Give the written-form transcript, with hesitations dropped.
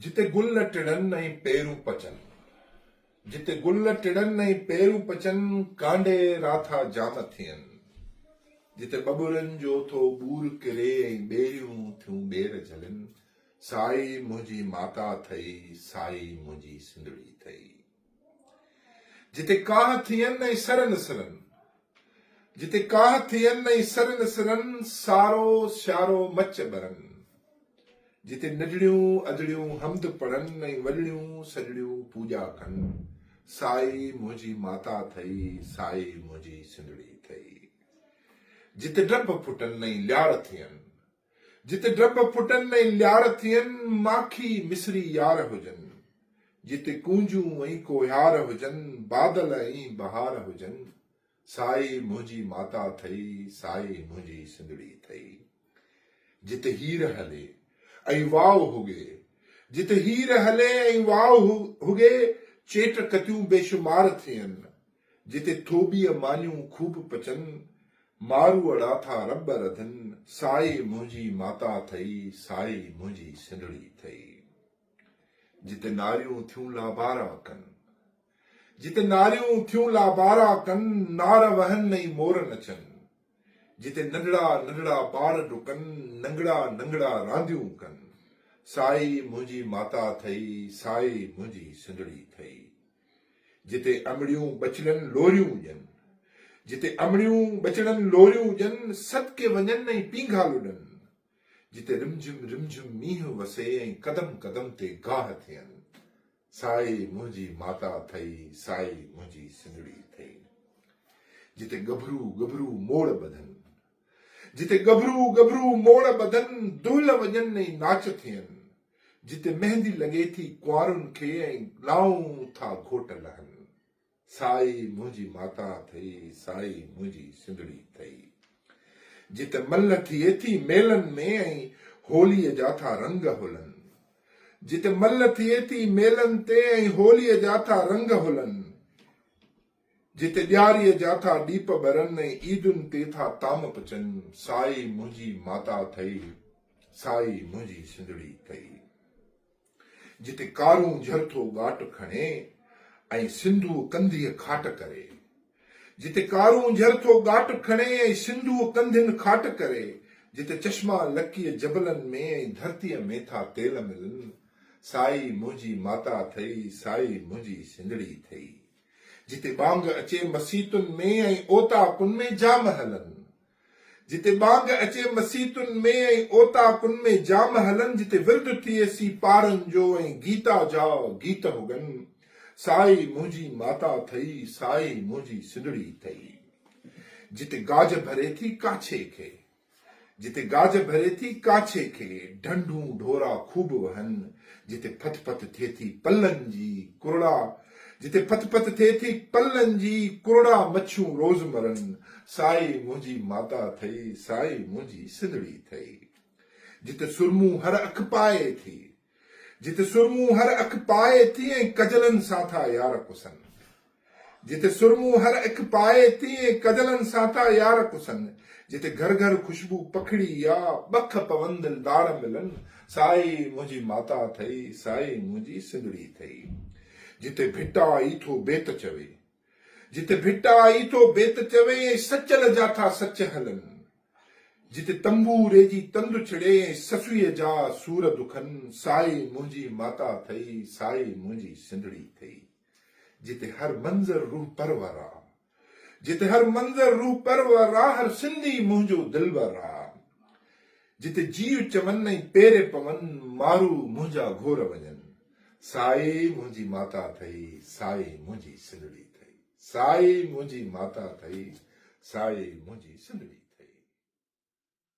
जिते गुल टिड़न ऐं पेरूं पचनि, जिते गुल टिड़न ऐं पेरूं पचनि, कांडे राथा जाम थियनि। जिते बबुरनि जो थो बूर किरे ऐं ॿेरियूं थियूं ॿेर झलनि, साई मुंहिंजी माता थई, साई मुंहिंजी सिंधड़ी थई। जिते काह थियनि ऐं सर निसरनि, जिते काह थियनि ऐं सर निसरनि, सारो सियारो मच ॿरनि। जिते नजड़ियूं अजड़ियूं हमद पढ़नि ऐं वॾड़ियूं सॼड़ियूं पूॼा कनि, साई मुंहिंजी माता थई, साई मुंहिंजी सिंधड़ी थई। जिते डब फुटनि ऐं लियार थियनि, जिते डब फुटनि ऐं लियार थियनि, माखी मिसरी यार हुजनि। जिते कूंजूं ऐं कोहार हुजनि, बादल ऐं बहार हुजनि, साई मुंहिंजी माता थई, साई मुंहिंजी सिंधड़ी थई। जिते हीर हले ऐं वाव हुगे, जिते हीर हले ऐं वाव हुगे, चेट कतियूं बेशुमार थियनि। जिते थोबीअ मानियूं खूब पचनि, मारू अड़ाथा रब रधनि, साई मुंहिंजी माता थई, साई मुंहिंजी सिंधड़ी थई। जिते नारियूं थियूं लाबारा कनि, जिते नारियूं थियूं लाबारा कनि, नार वहनि ऐं मोर नचनि। जिते नंढड़ा नंढड़ा ॿार डुकनि, नंगड़ा नंगड़ा रांदियूं कनि, साई मुंहिंजी माता थई, साई मुंहिंजी सिंधड़ी थई। जिते अमड़ियूं बचड़नि लोरियूं ॾियनि, जिते अमड़ियूं बचड़नि लोरियूं ॾियनि, सदके वञनि ऐं पींघा लुॾनि। जिते रिमझिम रिमझिम मींहुं वसे ऐं कदम कदम ते गाह थियनि, साई मुंहिंजी माता थई, साई मुंहिंजी सिंधड़ी थई। जिते गभरू गभरू मोड़ ॿधनि, जिते गभरू गभरू मोड़ ॿधनि, दुहिल वञनि ऐं नाच थियनि। जिते मेहंदी लॻे थी कुंवारुनि खे ऐं लाऊं था घोट लहनि, साई मुंहिंजी माता थई, साई मुंहिंजी सिंधड़ी थई। जिते मल थिए थी मेलनि में ऐं होलीअ जा था रंग हुलनि, जिते मल थिए थी मेलनि ते ऐं होलीअ जा था रंग हुलनि। जिते ॾियारीअ जा था ॾीप ॿरनि ऐं ईदुनि ते था ताम पचनि, साई मुंहिंजी माता थई, साई मुंहिंजी सिंधड़ी थई। जिते कारूं झरथो ॻाट खणे ऐं सिंधू कंधीअ खाट करे, जिते कारूं झरथो ॻाट खणे ऐं सिंधू कंधियुनि खाट करे। जिते चश्मा लकीअ जबलनि में ऐं धरतीअ में था तेल मिलनि, साई मुंहिंजी माता थई, साई मुंहिंजी सिंधड़ी थई। जिते बांग अचे मसीतुनि में ऐं ओताकुनि में जाम हलनि, जिते बांग अचे मसीतुनि में ऐं ओताकुनि में जाम हलनि। जिते विर्द थिएसी पारनि जो ऐं गीता जा गीत हुगनि, साई मुंहिंजी माता थई, साई मुंहिंजी सिंधड़ी थई। जिते गाज भरे थी काछे खे, जिते गाज भरे थी काछे खे, ढंढूं ढोरा खूब वहनि। जिते फत फत थिए थी पलनि जी कुरड़ा, जिते फत फत थिए थी पलनि जी कुरड़ा मच्छियूं रोज़ मरनि, साई मुंहिंजी माता थई, साई मुंहिंजी सिंधड़ी थई। जिते सुरमूं हर अख पाए थी, जिते सुरमूं हर अख पाए थी ऐं कजलनि सां था यार कुसनि, जिते सुरमूं हर अख पाए थी ऐं कजलनि सां था यार कुसनि। जिते घर घर खुशबू पखड़ी या बख पवंद दार मिलनि, साई मुंहिंजी माता थई, साई मुंहिंजी सिंधड़ी थई। जिते भिटा आई थो बेत चवे, जिते भिटा आई थो बेत चवे ऐं सचल जा था सच हलनि। जिते तंबूरे जी तंद छिड़े ऐं ससुईअ जा सूर दुखनि, साई मुंहिंजी माता थई, साई मुंहिंजी सिंधड़ी थई। जिते हर मंज़र रूह परवर आ, जिते हर मंज़र रूह परवर आ, हर सिंधी मुंहिंजो दिलबर आ। जिते जीव चवनि ऐं पेरे पवनि, मारू मुंहिंजा घोर वञनि, साई मुंहिंजी माता थई, साई मुंहिंजी सिंधड़ी थई। साई मुंहिंजी माता थई, साई मुंहिंजी सिंधड़ी।